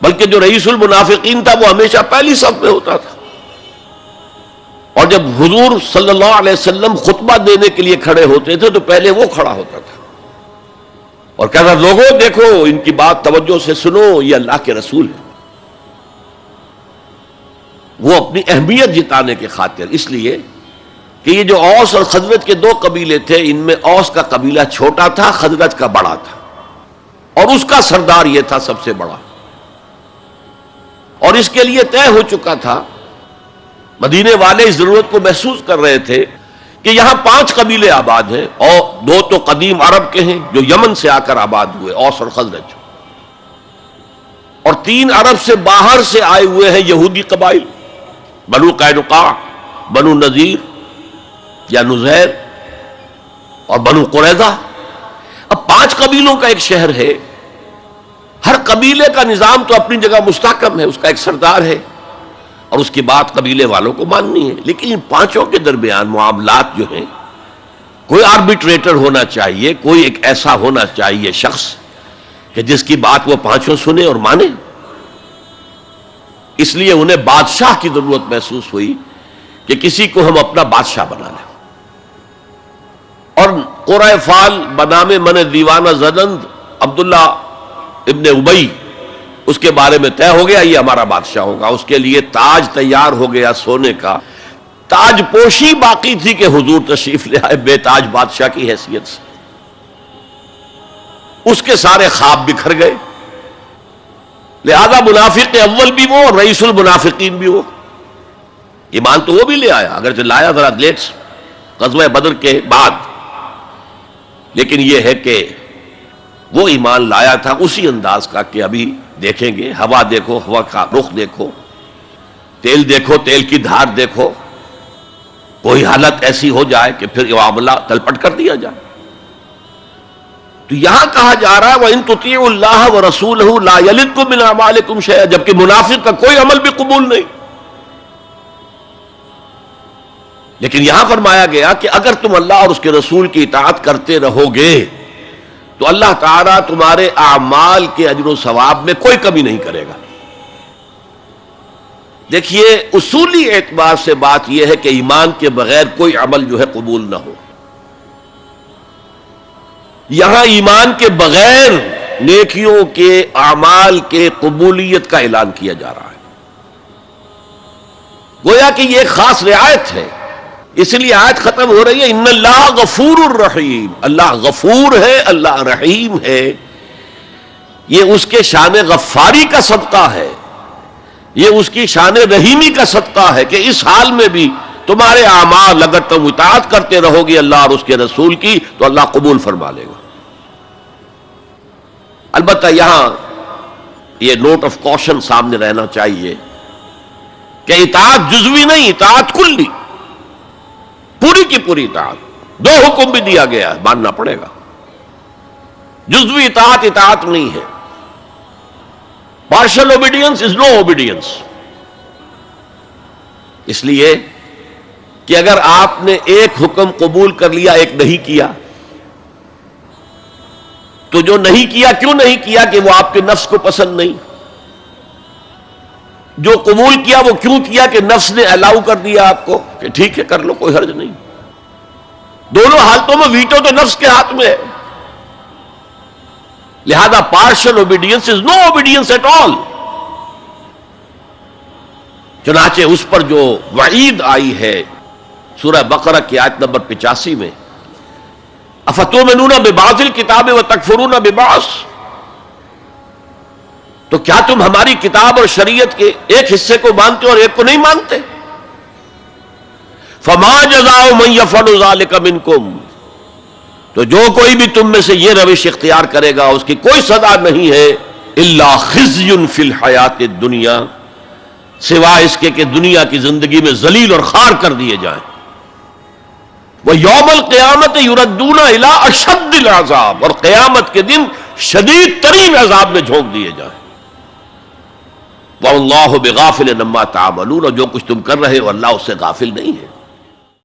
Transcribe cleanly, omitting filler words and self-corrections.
بلکہ جو رئیس المنافقین تھا وہ ہمیشہ پہلی صف میں ہوتا تھا، اور جب حضور صلی اللہ علیہ وسلم خطبہ دینے کے لیے کھڑے ہوتے تھے تو پہلے وہ کھڑا ہوتا تھا اور کہتا لوگوں دیکھو ان کی بات توجہ سے سنو، یہ اللہ کے رسول ہے۔ وہ اپنی اہمیت جتانے کی خاطر، اس لیے کہ یہ جو اوس اور خزرج کے دو قبیلے تھے، ان میں اوس کا قبیلہ چھوٹا تھا، خزرج کا بڑا تھا، اور اس کا سردار یہ تھا سب سے بڑا، اور اس کے لیے طے ہو چکا تھا، مدینے والے اس ضرورت کو محسوس کر رہے تھے کہ یہاں 5 قبیلے آباد ہیں، اور 2 تو قدیم عرب کے ہیں جو یمن سے آ کر آباد ہوئے، اوس اور خزرج، اور 3 عرب سے باہر سے آئے ہوئے ہیں یہودی قبائل، بنو قینقاع، بنو نذیر یا نزیر اور بنو قریظہ۔ اب 5 قبیلوں کا ایک شہر ہے، ہر قبیلے کا نظام تو اپنی جگہ مستحکم ہے، اس کا ایک سردار ہے اور اس کی بات قبیلے والوں کو ماننی ہے، لیکن ان 5 کے درمیان معاملات جو ہیں، کوئی آربیٹریٹر ہونا چاہیے، کوئی ایک ایسا ہونا چاہیے شخص کہ جس کی بات وہ 5 سنیں اور مانیں۔ اس لیے انہیں بادشاہ کی ضرورت محسوس ہوئی کہ کسی کو ہم اپنا بادشاہ بنا لیں، اور قرۂ فال بنام من دیوانہ زدند عبداللہ ابن ابی، اس کے بارے میں طے ہو گیا یہ ہمارا بادشاہ ہوگا، اس کے لیے تاج تیار ہو گیا سونے کا، تاج پوشی باقی تھی کہ حضور تشریف لے آئے بے تاج بادشاہ کی حیثیت سے، اس کے سارے خواب بکھر گئے، لہذا منافق اول بھی وہ اور رئیس المنافقین بھی وہ۔ ایمان تو وہ بھی لے آیا، اگرچہ لایا ذرا لیٹ غزوہ بدر کے بعد، لیکن یہ ہے کہ وہ ایمان لایا تھا اسی انداز کا کہ ابھی دیکھیں گے، ہوا دیکھو، ہوا کا رخ دیکھو، تیل دیکھو، تیل کی دھار دیکھو، کوئی حالت ایسی ہو جائے کہ پھر یہ معاملہ تلپٹ کر دیا جائے۔ تو یہاں کہا جا رہا ہے وَإِن تُطِيعُوا اللَّهَ وَرَسُولَهُ لَا يَلِدْكُم مِّنْ أَعْمَالِكُمْ شَيْئًا، جبکہ منافق کا کوئی عمل بھی قبول نہیں۔ لیکن یہاں فرمایا گیا کہ اگر تم اللہ اور اس کے رسول کی اطاعت کرتے رہو گے تو اللہ تعالیٰ تمہارے اعمال کے اجر و ثواب میں کوئی کمی نہیں کرے گا۔ دیکھیے اصولی اعتبار سے بات یہ ہے کہ ایمان کے بغیر کوئی عمل جو ہے قبول نہ ہو۔ یہاں ایمان کے بغیر نیکیوں کے اعمال کے قبولیت کا اعلان کیا جا رہا ہے، گویا کہ یہ ایک خاص رعایت ہے، اس لیے آیت ختم ہو رہی ہے ان اللہ غفور الرحیم، اللہ غفور ہے، اللہ رحیم ہے۔ یہ اس کے شان غفاری کا صدقہ ہے، یہ اس کی شان رحیمی کا صدقہ ہے کہ اس حال میں بھی تمہارے اعمال اگر تم اطاعت کرتے رہو گے اللہ اور اس کے رسول کی تو اللہ قبول فرما لے گا۔ البتہ یہاں یہ نوٹ آف کوشن سامنے رہنا چاہیے کہ اطاعت جزوی نہیں، اطاعت کلی، پوری کی پوری اطاعت۔ 2 حکم بھی دیا گیا ہے، ماننا پڑے گا۔ جزوی اطاعت اطاعت نہیں ہے، partial obedience is no obedience. اس لیے کہ اگر آپ نے ایک حکم قبول کر لیا، ایک نہیں کیا، تو جو نہیں کیا کیوں نہیں کیا کہ وہ آپ کے نفس کو پسند نہیں، جو قبول کیا وہ کیوں کیا کہ نفس نے الاؤ کر دیا آپ کو کہ ٹھیک ہے کر لو، کوئی حرج نہیں۔ دونوں حالتوں میں ویٹو تو نفس کے ہاتھ میں ہے، لہذا partial obedience is no obedience at all. چنانچہ اس پر جو وعید آئی ہے سورہ بقرہ کی آیت نمبر 85 میں، افتؤمنون ببعض الکتاب وتکفرون ببعض، تو کیا تم ہماری کتاب اور شریعت کے ایک حصے کو مانتے اور ایک کو نہیں مانتے؟ فما جزاء من يفعل ذلك منکم، تو جو کوئی بھی تم میں سے یہ روش اختیار کرے گا اس کی کوئی سزا نہیں ہے الا خزي فی الحیات الدنیا، سوائے اس کے کہ دنیا کی زندگی میں ذلیل اور خوار کر دیے جائیں۔ وَيَوْمَ الْقِيَامَةِ يُرَدُّونَ إِلَىٰ أَشَدِّ الْعَذَابِ، اور قیامت کے دن شدید ترین عذاب میں جھونک دیے جائیں۔ وَاللَّهُ بِغَافِلٍ عَمَّا تَعْمَلُونَ، اور جو کچھ تم کر رہے ہو اللہ اس سے غافل نہیں ہے۔